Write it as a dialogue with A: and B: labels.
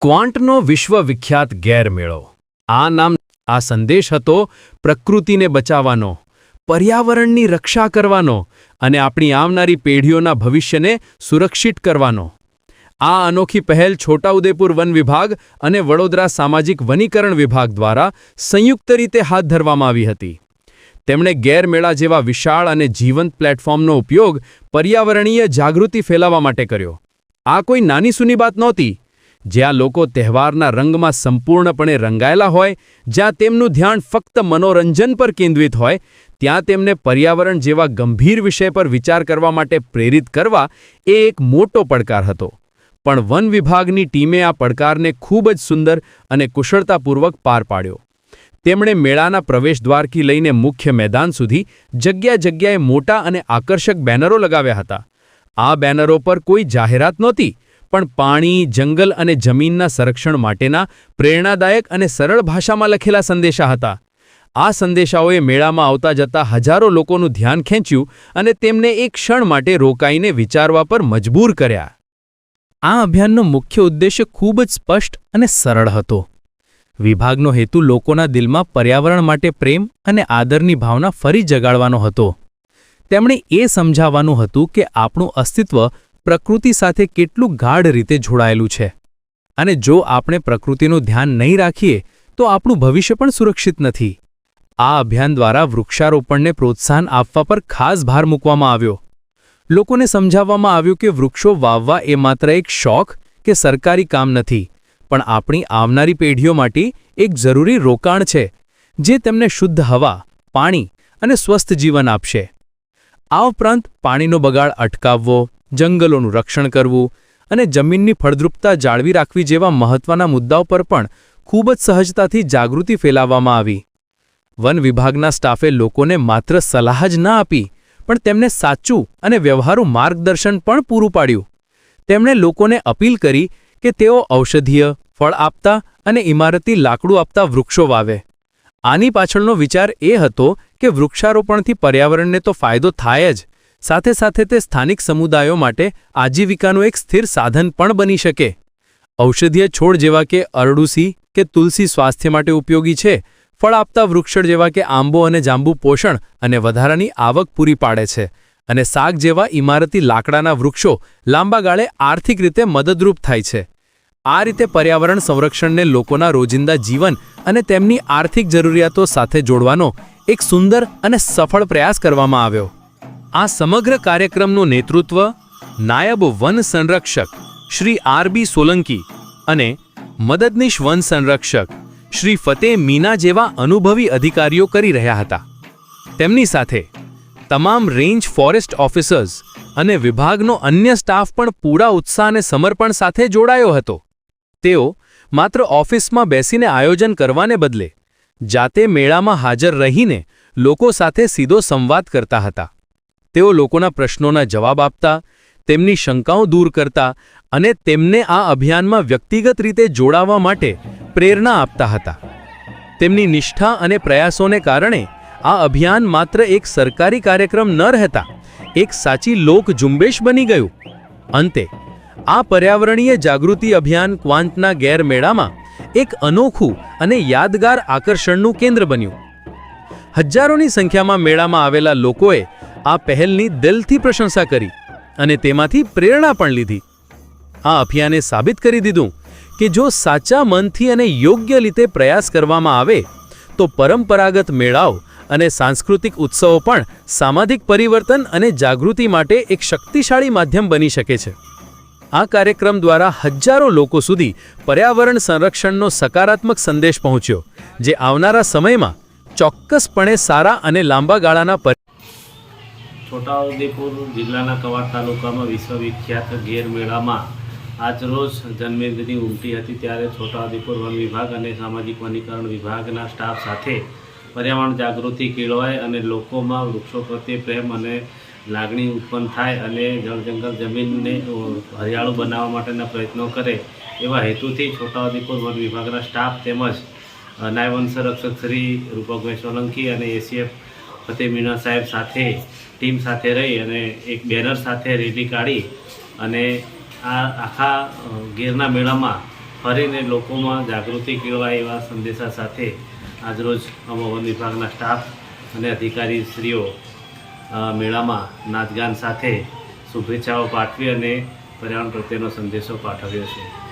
A: ક્વાંટનો વિશ્વવિખ્યાત ગેરમેળો. આ નામ આ સંદેશ હતો પ્રકૃતિને બચાવવાનો, પર્યાવરણની રક્ષા કરવાનો અને આપણી આવનારી પેઢીઓના ભવિષ્યને સુરક્ષિત કરવાનો. આ અનોખી પહેલ છોટાઉદેપુર વન વિભાગ અને વડોદરા સામાજિક વનીકરણ વિભાગ દ્વારા સંયુક્ત રીતે હાથ ધરવામાં આવી હતી. તેમણે ગેરમેળા જેવા વિશાળ અને જીવંત પ્લેટફોર્મનો ઉપયોગ પર્યાવરણીય જાગૃતિ ફેલાવવા માટે કર્યો. આ કોઈ નાની સૂની વાત નહોતી. જ્યાં લોકો તહેવારના રંગમાં સંપૂર્ણપણે રંગાયેલા હોય, જ્યાં તેમનું ધ્યાન ફક્ત મનોરંજન પર કેન્દ્રિત હોય, ત્યાં તેમને પર્યાવરણ જેવા ગંભીર વિષય પર વિચાર કરવા માટે પ્રેરિત કરવા એ એક મોટો પડકાર હતો. પણ વન વિભાગની ટીમે આ પડકારને ખૂબ જ સુંદર અને કુશળતાપૂર્વક પાર પાડ્યો. તેમણે મેળાના પ્રવેશદ્વારથી લઈને મુખ્ય મેદાન સુધી જગ્યાએ મોટા અને આકર્ષક બેનરો લગાવ્યા હતા. આ બેનરો પર કોઈ જાહેરાત નહોતી, પણ પાણી, જંગલ અને જમીનના સંરક્ષણ માટેના પ્રેરણાદાયક અને સરળ ભાષામાં લખેલા સંદેશા હતા. આ સંદેશાઓએ મેળામાં આવતા જતા હજારો લોકોનું ધ્યાન ખેંચ્યું અને તેમને એક ક્ષણ માટે રોકાઈને વિચારવા પર મજબૂર કર્યા. આ અભિયાનનો મુખ્ય ઉદ્દેશ્ય ખૂબ જ સ્પષ્ટ અને સરળ હતો. વિભાગનો હેતુ લોકોના દિલમાં પર્યાવરણ માટે પ્રેમ અને આદરની ભાવના ફરી જગાડવાનો હતો. તેમણે એ સમજાવવાનું હતું કે આપણું અસ્તિત્વ પ્રકૃતિ સાથે કેટલું ગાઢ રીતે જોડાયેલું છે અને જો આપણે પ્રકૃતિનું ધ્યાન નહીં રાખીએ તો આપણું ભવિષ્ય પણ સુરક્ષિત નથી. આ અભિયાન દ્વારા વૃક્ષારોપણને પ્રોત્સાહન આપવા પર ખાસ ભાર મૂકવામાં આવ્યો. લોકોને સમજાવવામાં આવ્યું કે વૃક્ષો વાવવા એ માત્ર એક શોખ કે સરકારી કામ નથી, પણ આપણી આવનારી પેઢીઓ માટે એક જરૂરી રોકાણ છે, જે તેમને શુદ્ધ હવા, પાણી અને સ્વસ્થ જીવન આપશે. આ ઉપરાંત પાણીનો બગાડ અટકાવવો, જંગલોનું રક્ષણ કરવું અને જમીનની ફળદ્રુપતા જાળવી રાખવી જેવા મહત્વના મુદ્દાઓ પર પણ ખૂબ જ સહજતાથી જાગૃતિ ફેલાવવામાં આવી. વન વિભાગના સ્ટાફે લોકોને માત્ર સલાહ જ ન આપી, પણ તેમને સાચું અને વ્યવહારુ માર્ગદર્શન પણ પૂરું પાડ્યું. તેમણે લોકોને અપીલ કરી કે તેઓ ઔષધીય, ફળ આપતા અને ઇમારતી લાકડું આપતા વૃક્ષો વાવે. આની પાછળનો વિચાર એ હતો કે વૃક્ષારોપણથી પર્યાવરણને તો ફાયદો થાય જ, સાથે સાથે તે સ્થાનિક સમુદાયો માટે આજીવિકાનું એક સ્થિર સાધન પણ બની શકે. ઔષધીય છોડ જેવા કે અરડુસી કે તુલસી સ્વાસ્થ્ય માટે ઉપયોગી છે. ફળ આપતા વૃક્ષ જેવા કે આંબો અને જાંબુ પોષણ અને વધારાની આવક પૂરી પાડે છે. અને સાગ જેવા ઇમારતી લાકડાના વૃક્ષો લાંબા ગાળે આર્થિક રીતે મદદરૂપ થાય છે. આ રીતે પર્યાવરણ સંરક્ષણને લોકોના રોજિંદા જીવન અને તેમની આર્થિક જરૂરિયાતો સાથે જોડવાનો એક સુંદર અને સફળ પ્રયાસ કરવામાં આવ્યો. આ સમગ્ર કાર્યક્રમનું નેતૃત્વ નાયબ વન સંરક્ષક શ્રી આર.બી. સોલંકી અને મદદનીશ વન સંરક્ષક શ્રી ફતેહ મીના જેવા અનુભવી અધિકારીઓ કરી રહ્યા હતા. તેમની સાથે તમામ રેન્જ ફોરેસ્ટ ઓફિસર્સ અને વિભાગનો અન્ય સ્ટાફ પણ પૂરા ઉત્સાહ અને સમર્પણ સાથે જોડાયો હતો. તેઓ માત્ર ઓફિસમાં બેસીને આયોજન કરવાને બદલે જાતે મેળામાં હાજર રહીને લોકો સાથે સીધો સંવાદ કરતા હતા. તેઓ લોકોના પ્રશ્નોના જવાબ આપતા, તેમની શંકાઓ દૂર કરતા અને તેમને આ અભિયાનમાં વ્યક્તિગત રીતે જોડાવા માટે પ્રેરણા આપતા હતા. તેમની નિષ્ઠા અને પ્રયાસોને કારણે આ અભિયાન માત્ર એક સરકારી કાર્યક્રમ ન રહેતા એક સાચી લોક ઝુંબેશ બની ગયું. અંતે આ પર્યાવરણીય જાગૃતિ અભિયાન ક્વાંટના ગેરમેળામાં એક અનોખું અને યાદગાર આકર્ષણનું કેન્દ્ર બન્યું. હજારોની સંખ્યામાં મેળામાં આવેલા લોકોએ આ પહેલની દિલથી પ્રશંસા કરી અને તેમાંથી પ્રેરણા પણ લીધી. આ અભિયાને સાબિત કરી દીધું કે જો સાચા મનથી અને યોગ્ય રીતે પ્રયાસ કરવામાં આવે તો પરંપરાગત મેળાઓ અને સાંસ્કૃતિક ઉત્સવો પણ સામાજિક પરિવર્તન અને જાગૃતિ માટે એક શક્તિશાળી માધ્યમ બની શકે છે. આ કાર્યક્રમ દ્વારા હજારો લોકો સુધી પર્યાવરણ સંરક્ષણનો સકારાત્મક સંદેશ પહોંચ્યો, જે આવનારા સમયમાં ચોક્કસપણે સારા અને લાંબા ગાળાના
B: છોટાઉદેપુર જિલ્લાના કવાંટ તાલુકામાં વિશ્વવિખ્યાત ગેરમેળામાં આજરોજ જન્મેદની ઉમટી હતી. ત્યારે છોટાઉદેપુર વન વિભાગ અને સામાજિક વનીકરણ વિભાગના સ્ટાફ સાથે પર્યાવરણ જાગૃતિ કેળવાય અને લોકોમાં વૃક્ષો પ્રત્યે પ્રેમ અને લાગણી ઉત્પન્ન થાય અને જળજંગલ જમીનને હરિયાળું બનાવવા માટેના પ્રયત્નો કરે એવા હેતુથી છોટાઉદેપુર વન વિભાગના સ્ટાફ તેમજ નાયબ વન સંરક્ષક શ્રી રૂપકભાઈ સોલંકી અને એસીએફ ફતેહ મીના સાહેબ સાથે ટીમ સાથે રહી અને એક બેનર સાથે રેલી કાઢી અને આ આખા ગેરના મેળામાં ફરીને લોકોમાં જાગૃતિ કેળવાય એવા સંદેશા સાથે આજરોજ અમે વન વિભાગના સ્ટાફ અને અધિકારીશ્રીઓ મેળામાં નાચગાન સાથે શુભેચ્છાઓ પાઠવી અને પર્યાવરણ પ્રત્યેનો સંદેશો પાઠવ્યો છે.